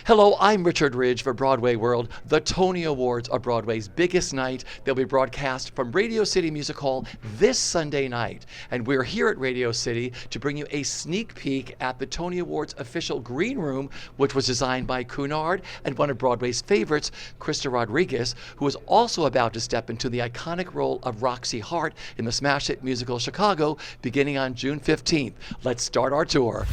Hello, I'm Richard Ridge for Broadway World. The Tony Awards are Broadway's biggest night. They'll be broadcast from Radio City Music Hall this Sunday night. And we're here at Radio City to bring you a sneak peek at the Tony Awards official green room, which was designed by Cunard and one of Broadway's favorites, Krysta Rodriguez, who is also about to step into the iconic role of Roxy Hart in the smash hit musical Chicago beginning on June 15th. Let's start our tour.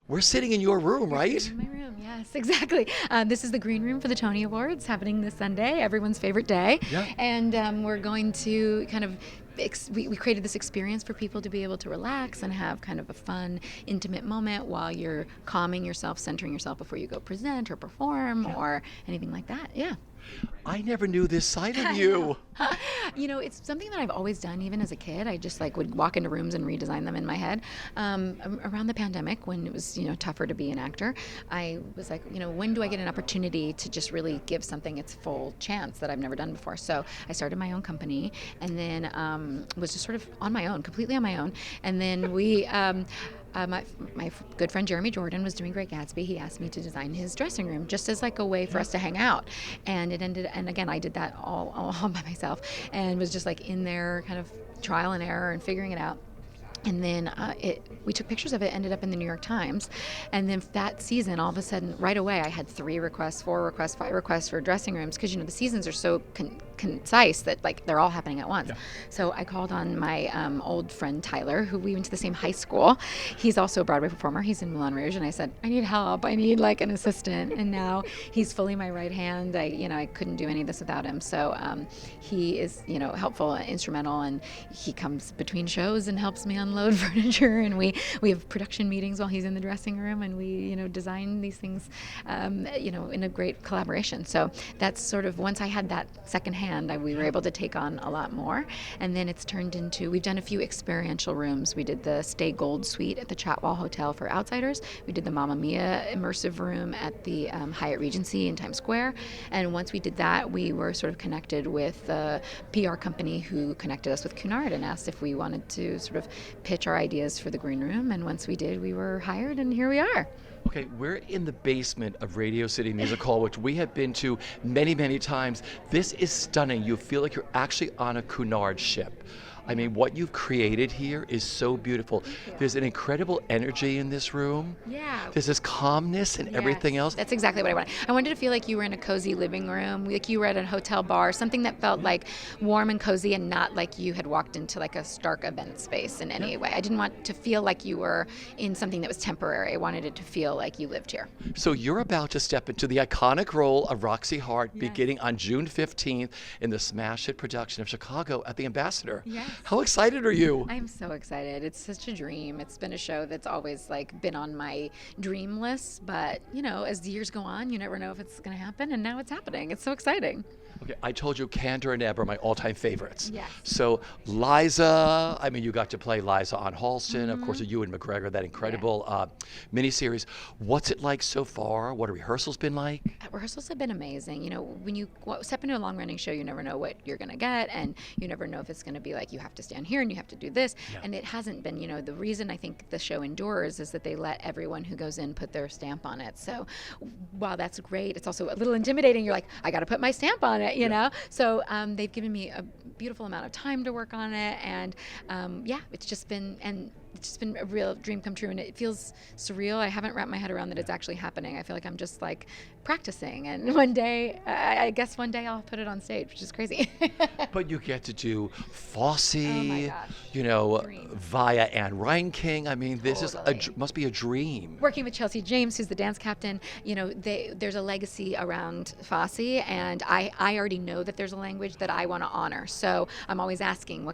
We're sitting in your room, right? In my room, yes, exactly. This is the green room for the Tony Awards happening this Sunday, everyone's favorite day. Yeah. And we're going to kind of we created this experience for people to be able to relax and have kind of a fun, intimate moment while you're calming yourself, centering yourself before you go present or perform or anything like that. Yeah. I never knew this side of you. You know, it's something that I've always done, even as a kid. I just would walk into rooms and redesign them in my head. Around the pandemic, when it was, tougher to be an actor, I was like, when do I get an opportunity to just really give something its full chance that I've never done before? So I started my own company and then was just sort of on my own, completely on my own. And then we... my good friend Jeremy Jordan was doing Great Gatsby. He asked me to design his dressing room just as a way for us to hang out. And and again, I did that all by myself and was just in there kind of trial and error and figuring it out. And then we took pictures of it, ended up in the New York Times. And then that season, all of a sudden, right away, I had 3 requests, 4 requests, 5 requests for dressing rooms because, the seasons are so concise that, they're all happening at once. Yeah. So I called on my old friend Tyler, who we went to the same high school. He's also a Broadway performer. He's in Moulin Rouge. And I said, I need help. I need, an assistant. And now he's fully my right hand. I couldn't do any of this without him. So he is, helpful, instrumental, and he comes between shows and helps me unload furniture, and we have production meetings while he's in the dressing room, and we design these things in a great collaboration. So that's sort of, once I had that second hand, we were able to take on a lot more. And then it's turned into, we've done a few experiential rooms. We did the Stay Gold Suite at the Chatwall Hotel for outsiders. We did the Mamma Mia immersive room at the Hyatt Regency in Times Square. And once we did that, we were sort of connected with a PR company who connected us with Cunard and asked if we wanted to sort of pitch our ideas for the green room. And once we did, we were hired, and here we are. Okay, we're in the basement of Radio City Music Hall, which we have been to many, many times. This is stunning. You feel like you're actually on a Cunard ship. I mean, what you've created here is so beautiful. There's an incredible energy in this room. Yeah. There's this calmness and everything else. That's exactly what I wanted. I wanted to feel like you were in a cozy living room, like you were at a hotel bar, something that felt warm and cozy and not like you had walked into a stark event space in any way. I didn't want to feel like you were in something that was temporary. I wanted it to feel like you lived here. So you're about to step into the iconic role of Roxy Hart beginning on June 15th in the smash hit production of Chicago at the Ambassador. Yes. How excited are you? I'm so excited. It's such a dream. It's been a show that's always been on my dream list, but as the years go on, you never know if it's going to happen, and now it's happening. It's so exciting. Okay, I told you Candor and Ebb are my all-time favorites. Yes. So Liza, you got to play Liza on Halston, of course, Ewan McGregor, that incredible miniseries. What's it like so far? What have rehearsals been like? Rehearsals have been amazing. When you step into a long-running show, you never know what you're going to get, and you never know if it's going to be you have to stand here and you have to do this. Yeah. And it hasn't been, the reason I think the show endures is that they let everyone who goes in put their stamp on it. So while that's great, it's also a little intimidating. You're like, I got to put my stamp on it, you know? So they've given me a beautiful amount of time to work on it. And it's just been a real dream come true, and it feels surreal. I haven't wrapped my head around that it's actually happening. I feel like I'm just practicing, and one day, I guess one day I'll put it on stage, which is crazy. But you get to do Fosse, oh my gosh. via Anne Reinking. This is must be a dream. Working with Chelsea James, who's the dance captain, there's a legacy around Fosse, and I already know that there's a language that I want to honor. So I'm always asking,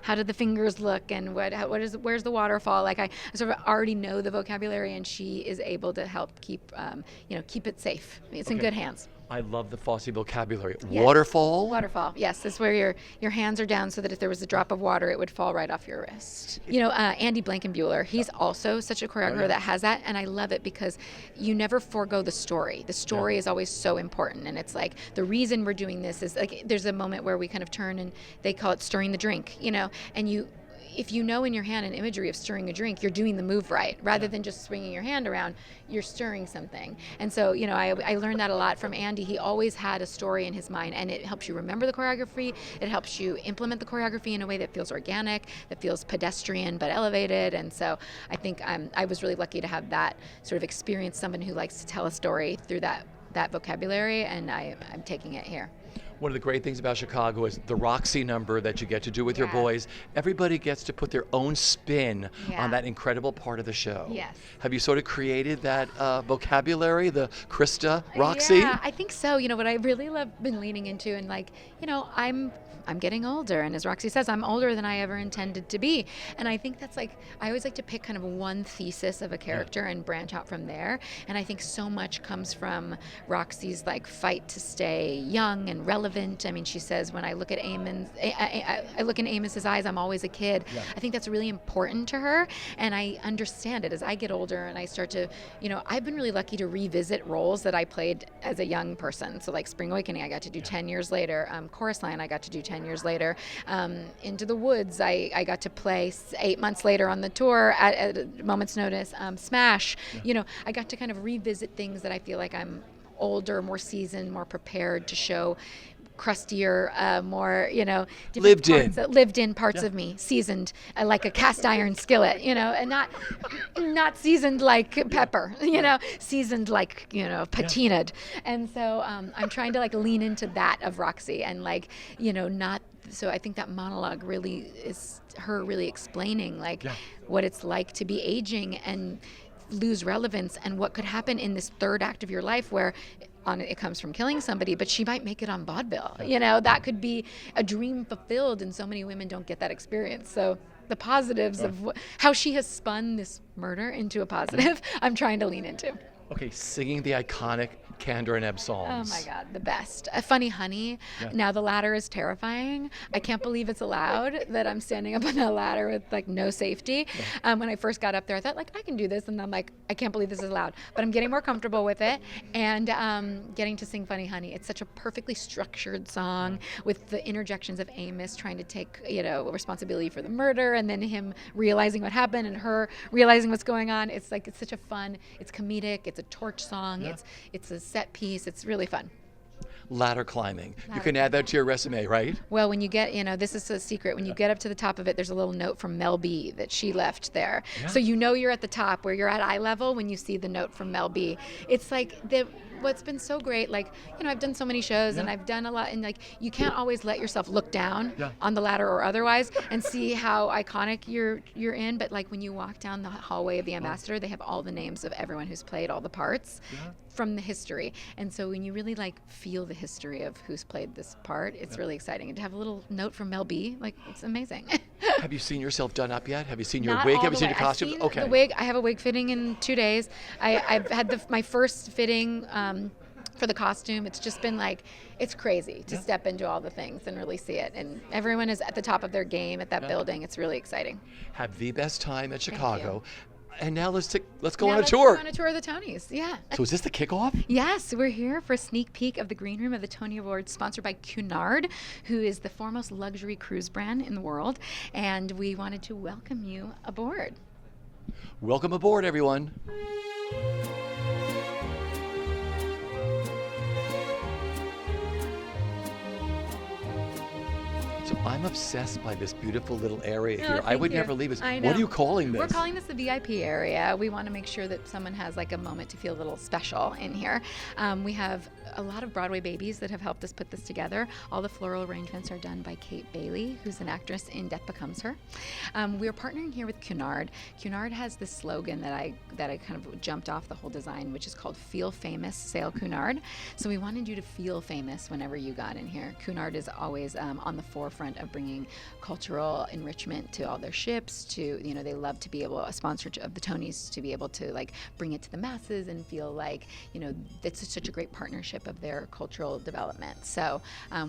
how do the fingers look, and where's the waterfall? I sort of already know the vocabulary, and she is able to help keep it safe. It's in good hands. I love the Fosse vocabulary. Yes. Waterfall? Waterfall, yes. That's where your hands are down so that if there was a drop of water, it would fall right off your wrist. Andy Blankenbuehler, he's also such a choreographer that has that, and I love it because you never forego the story. The story is always so important, and it's the reason we're doing this is there's a moment where we kind of turn, and they call it stirring the drink, and if you know in your hand an imagery of stirring a drink, you're doing the move right. Rather than just swinging your hand around, you're stirring something. And so, I learned that a lot from Andy. He always had a story in his mind, and it helps you remember the choreography. It helps you implement the choreography in a way that feels organic, that feels pedestrian but elevated. And so I think I was really lucky to have that sort of experience, someone who likes to tell a story through that vocabulary, and I'm taking it here. One of the great things about Chicago is the Roxy number that you get to do with your boys. Everybody gets to put their own spin on that incredible part of the show. Yes. Have you sort of created that vocabulary, the Krysta, Roxy? Yeah, I think so. What I really love been leaning into, and I'm getting older, and as Roxy says, I'm older than I ever intended to be. And I think that's I always like to pick kind of one thesis of a character and branch out from there. And I think so much comes from Roxy's fight to stay young and relevant. I mean, she says, when I look at I look in Amos's eyes, I'm always a kid. Yeah. I think that's really important to her, and I understand it as I get older and I start to, I've been really lucky to revisit roles that I played as a young person. So Spring Awakening, I got to do 10 years later. Chorus Line, I got to do 10 years later. Into the Woods, I got to play 8 months later on the tour at a moment's notice. Smash, I got to kind of revisit things that I feel like I'm older, more seasoned, more prepared to show crustier, more, lived in parts of me, seasoned like a cast iron skillet, and not seasoned like pepper, seasoned like, patinaed. And so I'm trying to lean into that of Roxy and not. So I think that monologue really is her really explaining what it's like to be aging and lose relevance, and what could happen in this third act of your life where it comes from killing somebody, but she might make it on vaudeville. That could be a dream fulfilled, and so many women don't get that experience. So the positives of how she has spun this murder into a positive, I'm trying to lean into. Okay, singing the iconic Candor and Ebb songs. Oh my God, the best. Funny Honey. Yeah. Now the ladder is terrifying. I can't believe it's allowed that I'm standing up on that ladder with no safety. Yeah. When I first got up there, I thought I can do this, and I'm I can't believe this is allowed. But I'm getting more comfortable with it, and getting to sing Funny Honey. It's such a perfectly structured song with the interjections of Amos trying to take responsibility for the murder, and then him realizing what happened and her realizing what's going on. It's it's such a fun. It's comedic. It's a torch song. Yeah. It's a set piece. It's really fun. Ladder climbing. You can add that to your resume, right? Well, when you get, this is a secret. When you get up to the top of it, there's a little note from Mel B that she left there. Yeah. So you're at the top where you're at eye level when you see the note from Mel B. It's what's been so great, I've done so many shows and I've done a lot, and you can't always let yourself look down on the ladder or otherwise and see how iconic you're in. But when you walk down the hallway of the Ambassador, they have all the names of everyone who's played all the parts from the history. And so when you really feel the history of who's played this part, it's really exciting. And to have a little note from Mel B, it's amazing. Have you seen yourself done up yet? Have you seen your wig? Have you seen your costumes? Okay. The wig. I have a wig fitting in 2 days. I've had my first fitting for the costume. It's just been it's crazy to step into all the things and really see it. And everyone is at the top of their game at that building. It's really exciting. Have the best time at Chicago. And now let's go on a tour. tour. Go on a tour of the Tonys. Yeah. So is this the kickoff? Yes, we're here for a sneak peek of the green room of the Tony Awards, sponsored by Cunard, who is the foremost luxury cruise brand in the world. And we wanted to welcome you aboard. Welcome aboard, everyone. So I'm obsessed by this beautiful little area here. I would never leave it. What are you calling this? We're calling this the VIP area. We want to make sure that someone has a moment to feel a little special in here. We have a lot of Broadway babies that have helped us put this together. All the floral arrangements are done by Kate Bailey, who's an actress in Death Becomes Her. We're partnering here with Cunard. Cunard has this slogan that I kind of jumped off the whole design, which is called Feel Famous, Sail Cunard. So we wanted you to feel famous whenever you got in here. Cunard is always on the forefront of bringing cultural enrichment to all their ships. They love to be able, a sponsor of the Tonys, to be able to bring it to the masses and feel it's such a great partnership of their cultural development. So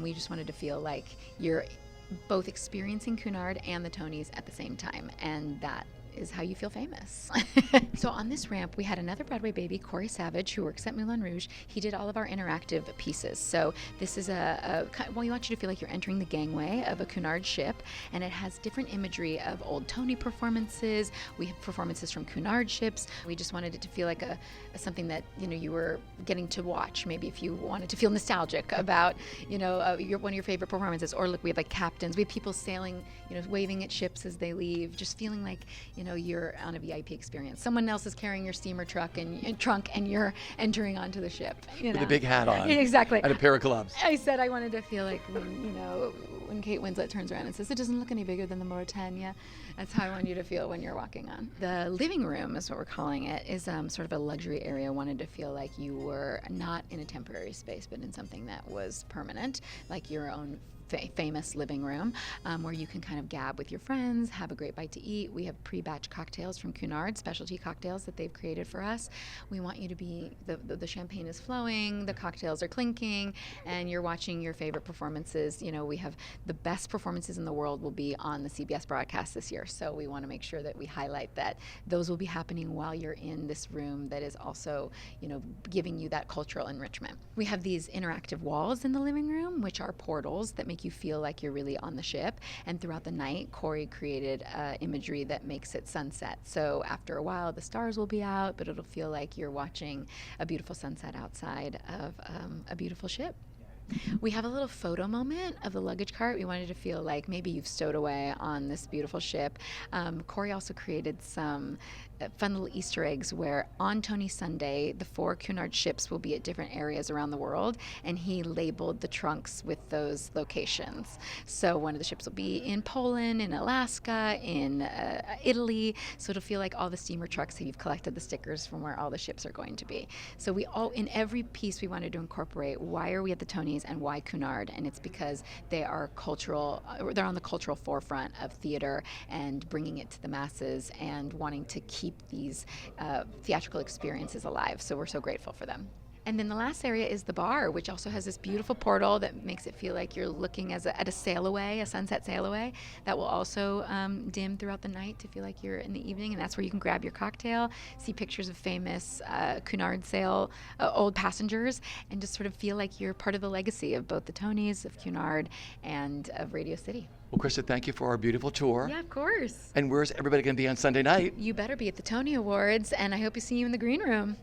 we just wanted to feel like you're both experiencing Cunard and the Tonys at the same time, and that is how you feel famous. So on this ramp, we had another Broadway baby, Corey Savage, who works at Moulin Rouge. He did all of our interactive pieces. So this is we want you to feel like you're entering the gangway of a Cunard ship, and it has different imagery of old Tony performances. We have performances from Cunard ships. We just wanted it to feel like something that, you were getting to watch. Maybe if you wanted to feel nostalgic about, one of your favorite performances. Or look, we have like captains. We have people sailing, waving at ships as they leave, just feeling like, you're on a VIP experience. Someone else is carrying your steamer trunk and you're entering onto the ship. With a big hat on. Exactly. And a pair of gloves. I said I wanted to feel like when Kate Winslet turns around and says, "It doesn't look any bigger than the Mauritania." That's how I want you to feel when you're walking on. The living room is what we're calling it, is sort of a luxury area. I wanted to feel like you were not in a temporary space, but in something that was permanent, like your own famous living room, where you can kind of gab with your friends, have a great bite to eat. We have pre-batch cocktails from Cunard, specialty cocktails that they've created for us. We want you to be, the champagne is flowing, the cocktails are clinking, and you're watching your favorite performances. We have the best performances in the world will be on the CBS broadcast this year, so we want to make sure that we highlight that those will be happening while you're in this room that is also, giving you that cultural enrichment. We have these interactive walls in the living room, which are portals that make you feel like you're really on the ship. And throughout the night, Corey created imagery that makes it sunset. So after a while, the stars will be out, but it'll feel like you're watching a beautiful sunset outside of a beautiful ship. We have a little photo moment of the luggage cart. We wanted to feel like maybe you've stowed away on this beautiful ship. Corey also created some fun little Easter eggs where on Tony Sunday, the 4 Cunard ships will be at different areas around the world, and he labeled the trunks with those locations. So one of the ships will be in Poland, in Alaska, in Italy. So it'll feel like all the steamer trucks that you've collected the stickers from where all the ships are going to be. So in every piece we wanted to incorporate why are we at the Tonys and why Cunard, and it's because they are they're on the cultural forefront of theater and bringing it to the masses and wanting to keep these theatrical experiences alive. So we're so grateful for them. And then the last area is the bar, which also has this beautiful portal that makes it feel like you're looking at a sail away, a sunset sail away, that will also dim throughout the night to feel like you're in the evening. And that's where you can grab your cocktail, see pictures of famous Cunard sail, old passengers, and just sort of feel like you're part of the legacy of both the Tonys, of Cunard, and of Radio City. Well, Krysta, thank you for our beautiful tour. Yeah, of course. And where's everybody going to be on Sunday night? You better be at the Tony Awards, and I hope to see you in the green room.